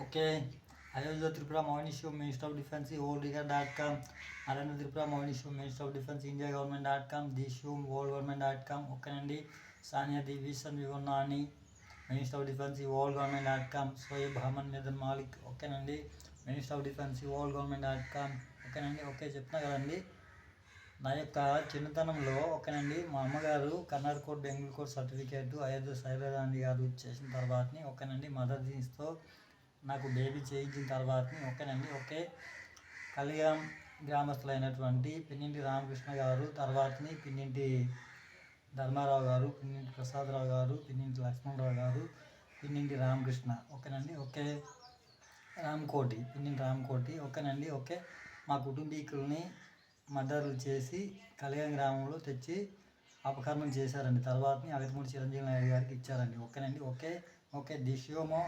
Okay. Ayodhya Tripura Mouni show minister of defence ఓల్డ్గా.com, Narendra Tripura Mouni show minister of defence India గవర్నమెంట్.com, the show world గవర్నమెంట్.com. ఓకేనండి. సానియా దివిషన్ వివన్నాని మినిస్టర్ ఆఫ్ డిఫెన్స్ వరల్డ్ గవర్నమెంట్.com, షోయబ్ అహ్మద్ మిదన్ మాలిక్ ఓకేనండి మినిస్టర్ ఆఫ్ డిఫెన్స్ వరల్డ్ గవర్నమెంట్.com. ఓకేనండి. ఓకే చెప్తున్నా కదండి. నా యొక్క చిన్నతనంలో ఓకేనండి మా అమ్మగారు Karnataka court Bengaluru court certificate Ayodhya cyber Gandhi గారు చేసిన తర్వాతని ఓకేనండి మదర్ జీన్స్తో నాకు బేబీ చేయించిన తర్వాతని ఓకేనండి. ఓకే కళ్యాణ్ గ్రామస్తులైనటువంటి పిన్నింటి రామకృష్ణ గారు తర్వాతని పిన్నింటి ధర్మారావు గారు, పిన్నింటి ప్రసాదరావు గారు, పిన్నింటి లక్ష్మణరావు గారు, పిన్నింటి రామకృష్ణ ఓకేనండి. ఓకే రామకోటి పిన్నింటి రామకోటి ఓకేనండి. ఓకే మా కుటుంబీకుల్ని మర్డర్లు చేసి కళ్యాణ్ గ్రామంలో తెచ్చి అపకర్మం చేశారండి. తర్వాతని అవితమూడి చిరంజీవి నాయుడు గారికి ఇచ్చారండి. ఓకేనండి. Okay okay the షోమో